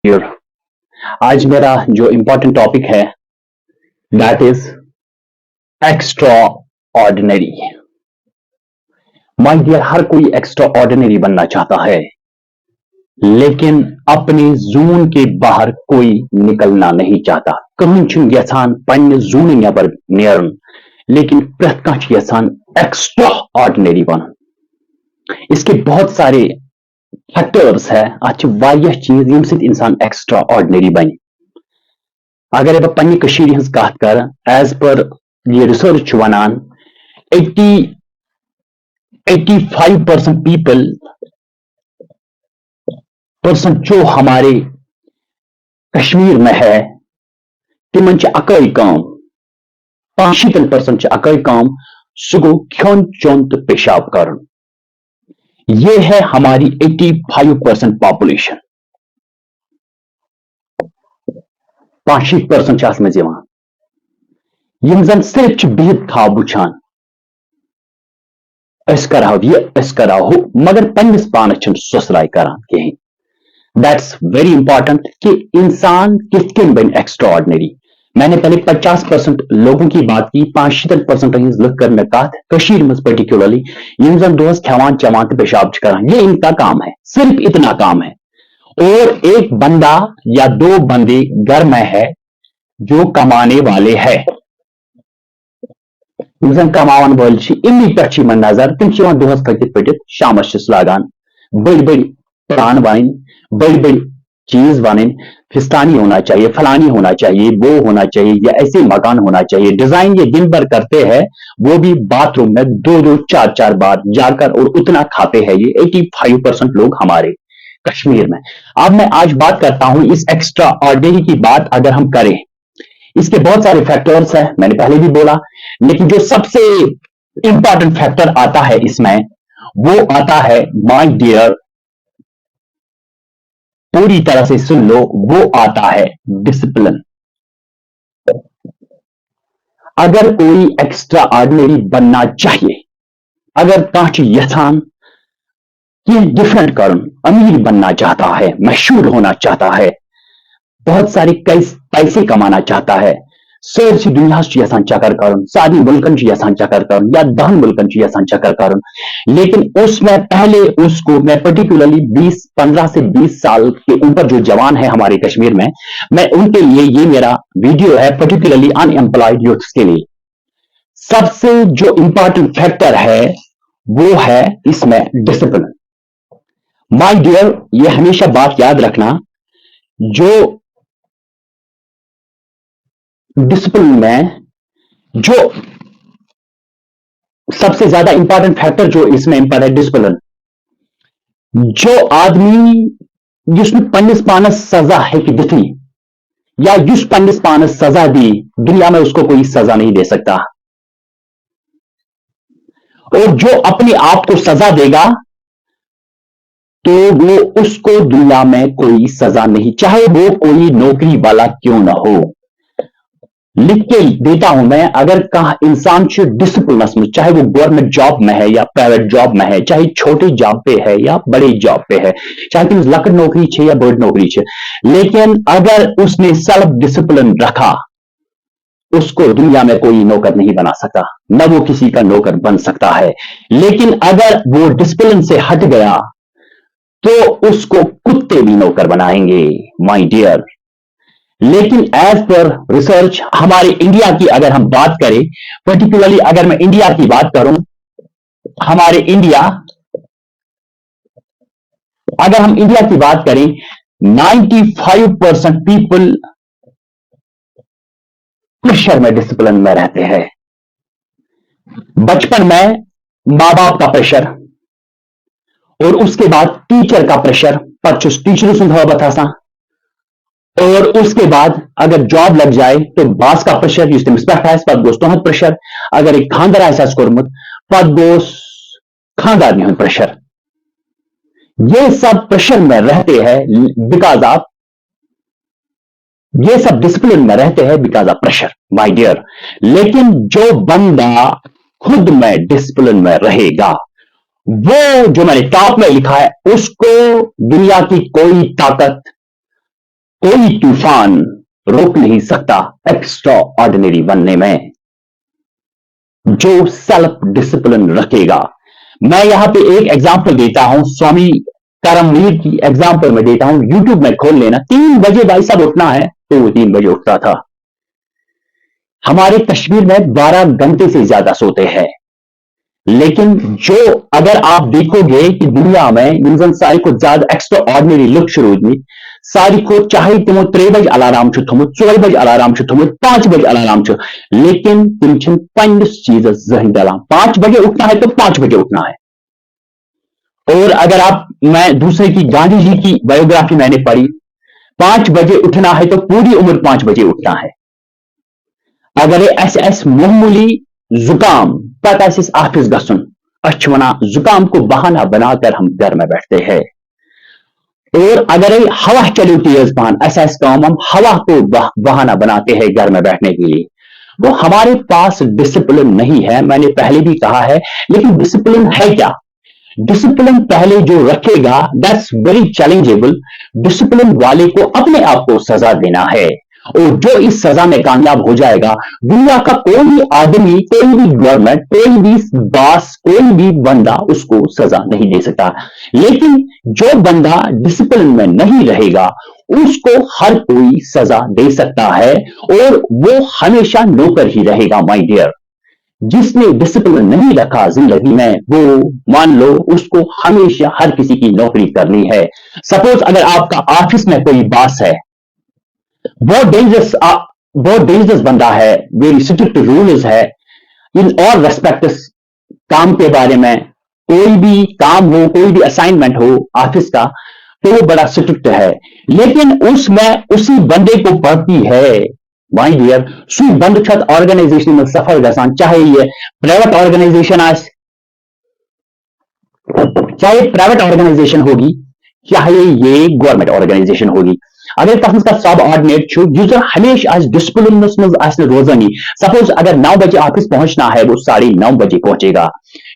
Dear, आज मेरा जो इम्पोर्टेंट टॉपिक है that is extraordinary. My dear, हर कोई एक्स्ट्रा ऑर्डिनरी बनना चाहता है, लेकिन अपने जोन के बाहर कोई निकलना नहीं चाहता। कहीं यसान पन्ने जोन नबर नेरन, लेकिन प्रत यसान एक्स्ट्रा ऑर्डिनरी बन। इसके बहुत सारे फैक्टर्स है, अच्छी चीज यम इंसान एक्स्ट्रा ऑर्डिनरी बन। अगर बह पन्ने हज कत कर, एज पर ये रिसर्च वनान 85% परसेंट जो हमारे कश्मीर में है तिमन अकई काम, 85% अकई काम, सह गो खोन चोन तो पेशाब कर। ये है हमारी 85% पॉपुलेशन। 85% यम जन सिर्फ बिहत खाब वुछान करो यह करो हु, मगर पन्निस पानस ससराय करान कहीं। दैट्स वेरी इंपॉर्टेंट कि इंसान किस बन एक्स्ट्रा ऑर्डिनरी। मैंने पहले 50% लोगों की बात की, 75% लुक कर मैं कत कशीर में पर्टिकुलरली यम जन दोस खवान चवान तो पेशाब करान, ये इनका काम है, सिर्फ इतना काम है। और एक बंदा या दो बंदे घर में है जो कमाने वाले है, कमावन वल इमनी पे नजर, तम दोहस थकित पटित शामस लागान बड़ी बड़ी प्लान वन, बड़ी बड़ी चीज वन, फिस्तानी होना चाहिए, फलानी होना चाहिए, वो होना चाहिए, या ऐसे मकान होना चाहिए। डिजाइन ये दिन भर करते हैं, वो भी बाथरूम में दो दो चार चार बार जाकर, और उतना खाते हैं ये 85% लोग हमारे कश्मीर में। अब मैं आज बात करता हूं इस एक्स्ट्रा ऑर्डिनरी की बात अगर हम करें, इसके बहुत सारे फैक्टर्स हैं, मैंने पहले भी बोला, लेकिन जो सबसे इंपॉर्टेंट फैक्टर आता है इसमें, वो आता है माय डियर, पूरी तरह से सुन लो, वो आता है डिसिप्लिन। अगर कोई एक्स्ट्रा ऑर्डिनरी बनना चाहिए, अगर कांच यथान कि डिफरेंट कर, अमीर बनना चाहता है, मशहूर होना चाहता है, बहुत सारे पैसे कमाना चाहता है, सैरसी दुनिया यसान चकर कर, सारी मुल्कन यसान चकर कर, या 10 मुल्कन यसान चकर कर, लेकिन उसमें पहले उसको, मैं पर्टिकुलरली 15 से 20 साल के ऊपर जो जवान है हमारे कश्मीर में, मैं उनके लिए ये मेरा वीडियो है, पर्टिकुलरली अनएम्प्लॉयड यूथ के लिए। सबसे जो इंपॉर्टेंट फैक्टर है वो है इसमें डिसिप्लिन। माय डियर, ये हमेशा बात याद रखना, जो डिसिप्लिन में जो सबसे ज्यादा इंपॉर्टेंट फैक्टर जो इसमें इंपॉर्टेंट है डिसिप्लिन। जो आदमी जिसने पन्निस पानस सजा है कि दिथी, या युस पन्निस पानस सजा दी, दुनिया में उसको कोई सजा नहीं दे सकता। और जो अपने आप को सजा देगा, तो वो उसको दुनिया में कोई सजा नहीं, चाहे वो कोई नौकरी वाला क्यों ना हो। लिख के देता हूं मैं, अगर कहा इंसान डिसिप्लिन में, चाहे वो गवर्नमेंट जॉब में है या प्राइवेट जॉब में है, चाहे छोटे जॉब पे है या बड़े जॉब पे है, चाहे तुम लकड़ नौकरी छे या बड़ नौकरी छे, लेकिन अगर उसने सेल्फ डिसिप्लिन रखा, उसको दुनिया में कोई नौकर नहीं बना सकता, न वो किसी का नौकर बन सकता है। लेकिन अगर वो डिसिप्लिन से हट गया, तो उसको कुत्ते भी नौकर बनाएंगे माय डियर। लेकिन एज पर रिसर्च हमारे इंडिया की अगर हम बात करें, पर्टिकुलरली अगर मैं इंडिया की बात करूं, हमारे इंडिया, अगर हम इंडिया की बात करें, 95% पीपल प्रेशर में, डिसिप्लिन में रहते हैं। बचपन में मां बाप का प्रेशर, और उसके बाद टीचर का प्रेशर, परचुस टीचर सुधा बता, और उसके बाद अगर जॉब लग जाए तो बास का प्रेशर, पद दोस्तों प्रेशर, अगर एक खानदार ऐसा कोर्मुत पद दोस्त खानदार नहीं प्रेशर। ये सब प्रेशर में रहते हैं बिकॉज ऑफ, ये सब डिसिप्लिन में रहते हैं because of pressure my dear. लेकिन जो बंदा खुद में डिसिप्लिन में रहेगा, वो जो मैंने टॉप में लिखा है, उसको दुनिया की कोई ताकत कोई तूफान रोक नहीं सकता एक्स्ट्रा ऑर्डिनरी बनने में, जो सेल्फ डिसिप्लिन रखेगा। मैं यहां पे एक एग्जांपल देता हूं, स्वामी करमवीर की एग्जांपल में देता हूं। यूट्यूब में खोल लेना, 3 बजे भाई साहब उठना है तो वो 3 बजे उठता था। हमारे कश्मीर में 12 घंटे से ज्यादा सोते हैं, लेकिन जो अगर आप देखोगे कि दुनिया में इंसान सारी को ज्यादा एक्स्ट्रा ऑर्डिनरी लुक शुरू हुई, सारी को चाहे तुम 3 बजे अलार्म छो थमुत, 4 बजे अलार्म छो थमुत, 5 बजे अलार्म छो, लेकिन तुम छन पंडित चीज जहन डाला 5 बजे उठना है तो 5 बजे उठना है। और अगर आप, मैं दूसरे की, गांधी जी की बायोग्राफी मैंने पढ़ी, 5 बजे उठना है तो पूरी उम्र 5 बजे उठना है। अगर एस मामूली जुकाम पता ऑफिस गसन, अना जुकाम को बहाना बनाकर हम घर में बैठते हैं। और अगर हवा चलो तेज पान काम, हम हवा को बहाना बनाते हैं घर में बैठने के लिए। वो हमारे पास डिसिप्लिन नहीं है, मैंने पहले भी कहा है। लेकिन डिसिप्लिन है क्या? डिसिप्लिन पहले जो रखेगा दैट्स वेरी चैलेंजेबल। डिसिप्लिन वाले को अपने आप को सजा देना है, और जो इस सजा में कामयाब हो जाएगा, दुनिया का कोई भी आदमी, कोई भी गवर्नमेंट, कोई भी बॉस, कोई भी बंदा उसको सजा नहीं दे सकता। लेकिन जो बंदा डिसिप्लिन में नहीं रहेगा, उसको हर कोई सजा दे सकता है, और वो हमेशा नौकर ही रहेगा माय डियर। जिसने डिसिप्लिन नहीं रखा जिंदगी में, वो मान लो उसको हमेशा हर किसी की नौकरी करनी है। सपोज अगर आपका ऑफिस में कोई बॉस है, बहुत डेंजरस बंदा है, वेरी स्ट्रिक्ट रूल्स है इन ऑल रेस्पेक्ट्स, काम के बारे में, कोई भी काम हो, कोई भी असाइनमेंट हो ऑफिस का, तो वो बड़ा स्ट्रिक्ट है। लेकिन उसमें उसी बंदे को पड़ती है माय डियर, सु बंद छत ऑर्गेनाइजेशन में सफल गसान, चाहे ये प्राइवेट ऑर्गेनाइजेशन आज, चाहे प्राइवेट ऑर्गेनाइजेशन होगी, चाहे ये गवर्नमेंट ऑर्गेनाइजेशन होगी। अगर तथ का सब ऑर्डिनेट यूजर हमेशा डिसिप्लिन रोजानी। सपोज अगर 9 बजे ऑफिस पहुंचना है, वो 9:30 बजे पहुंचेगा।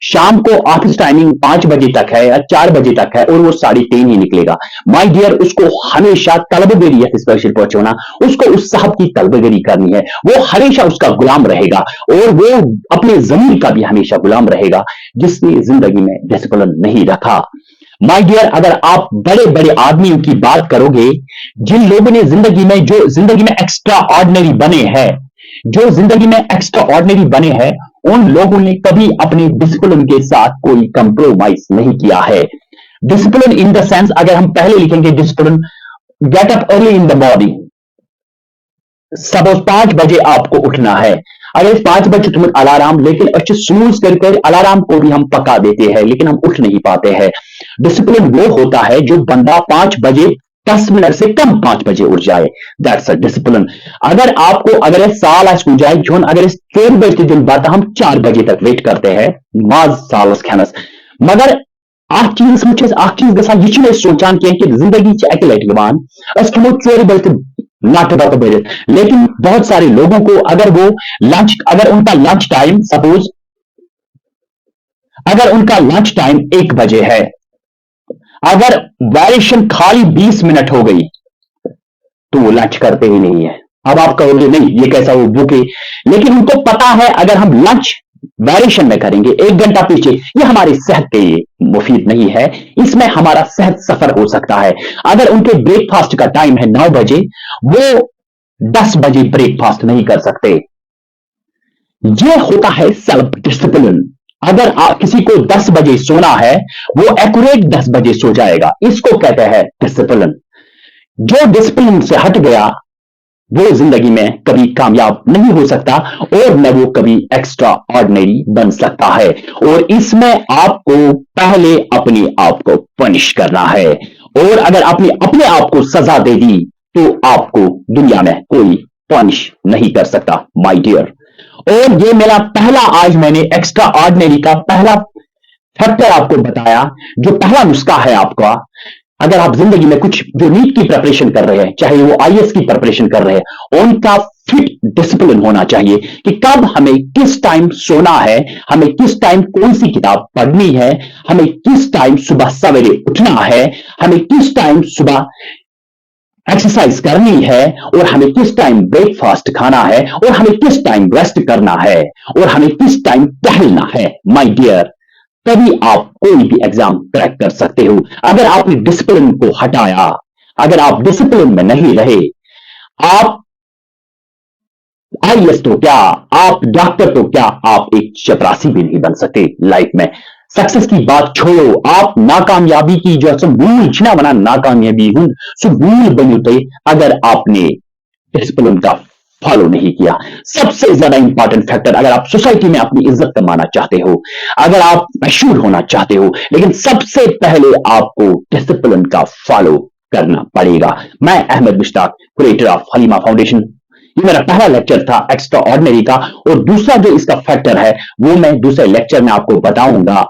शाम को ऑफिस टाइमिंग 5 बजे तक है या 4 बजे तक है, और वो 3:30 ही निकलेगा। माय डियर, उसको हमेशा तलबगिरी है, स्पेशल पहुंचना, उसको उस साहब की तलबगिरी करनी है। वो हमेशा उसका गुलाम रहेगा, और वो अपने जमीर का भी हमेशा गुलाम रहेगा, जिसने जिंदगी में डिसिप्लिन नहीं रखा। माय डियर, अगर आप बड़े बड़े आदमियों की बात करोगे, जिन लोगों ने जिंदगी में, जो जिंदगी में एक्स्ट्रा ऑर्डिनरी बने हैं, जो जिंदगी में एक्स्ट्रा ऑर्डिनरी बने हैं, उन लोगों ने कभी अपने डिसिप्लिन के साथ कोई कंप्रोमाइज नहीं किया है। डिसिप्लिन इन द सेंस, अगर हम पहले लिखेंगे discipline, get up early in the morning. Suppose 5 बजे आपको उठना है, अगर 5 बजे तुम अलार्म, लेकिन अच्छे स्नूज कर अलार्म को भी हम पका देते हैं, लेकिन हम उठ नहीं पाते हैं। डिसिप्लिन वो होता है जो बंदा 5 बजे 10 मिनट से कम 5 बजे उठ जाए, दैट्स अ डिसिप्लिन। अगर आपको, अगर साल हो जाए जोन, अगर 4 बजे दिन बाद हम 4 बजे तक वेट करते हैं माज सालस खनस, मगर चीज गसान ये सोचान कि जिंदगी अक लट गवान, खमो 4 बजे नट बत बरित। लेकिन बहुत सारे लोगों को, अगर वो लंच, अगर उनका लंच टाइम, सपोज अगर उनका लंच टाइम 1 बजे है, अगर वेरिएशन खाली 20 मिनट हो गई, तो वो लंच करते ही नहीं है। अब आप कहोगे नहीं ये कैसा, वो भूखे, लेकिन उनको पता है अगर हम लंच वेरिएशन में करेंगे 1 घंटा पीछे, ये हमारी सेहत के लिए मुफीद नहीं है, इसमें हमारा सेहत सफर हो सकता है। अगर उनके ब्रेकफास्ट का टाइम है 9 बजे, वो 10 बजे ब्रेकफास्ट नहीं कर सकते। ये होता है सेल्फ डिसिप्लिन। अगर किसी को 10 बजे सोना है, वो एक्यूरेट 10 बजे सो जाएगा, इसको कहते हैं डिसिप्लिन। जो डिसिप्लिन से हट गया, वो जिंदगी में कभी कामयाब नहीं हो सकता, और न वो कभी एक्स्ट्रा ऑर्डिनरी बन सकता है। और इसमें आपको पहले अपने आप को पनिश करना है, और अगर आपने अपने आप को सजा दे दी, तो आपको दुनिया में कोई पनिश नहीं कर सकता माय डियर। और ये मेरा पहला, आज मैंने एक्स्ट्रा ऑर्डिनरी का पहला फैक्टर आपको बताया, जो पहला नुस्खा है आपका। अगर आप जिंदगी में कुछ, जो नीट की प्रिपरेशन कर रहे हैं, चाहे वो आईएएस की प्रिपरेशन कर रहे हैं, उनका फिट डिसिप्लिन होना चाहिए कि कब हमें किस टाइम सोना है, हमें किस टाइम कौन सी किताब पढ़नी है, हमें किस टाइम सुबह सवेरे उठना है, हमें किस टाइम सुबह एक्सरसाइज करनी है और हमें किस टाइम ब्रेकफास्ट खाना है और हमें किस टाइम रेस्ट करना है और हमें किस टाइम टहलना है माय डियर, तभी आप कोई भी एग्जाम क्रैक कर सकते हो। अगर आपने डिसिप्लिन को हटाया, अगर आप डिसिप्लिन में नहीं रहे, आप आईएएस तो क्या, आप डॉक्टर तो क्या, आप एक चपरासी भी नहीं बन सकते लाइफ में। सक्सेस की बात छोड़ो, आप नाकामयाबी की जो मूल छिना बना नाकामयाबी हूं सो मूल बनुते अगर आपने डिसिप्लिन का फॉलो नहीं किया। सबसे ज्यादा इंपॉर्टेंट फैक्टर, अगर आप सोसाइटी में अपनी इज्जत कमाना चाहते हो, अगर आप मशहूर होना चाहते हो, लेकिन सबसे पहले आपको डिसिप्लिन का फॉलो करना पड़ेगा। मैं Ahmad Mushtaq, creator of Halima foundation, ये मेरा पहला लेक्चर था एक्स्ट्रा ऑर्डिनरी का, और दूसरा जो इसका फैक्टर है वो मैं दूसरे लेक्चर में आपको बताऊंगा।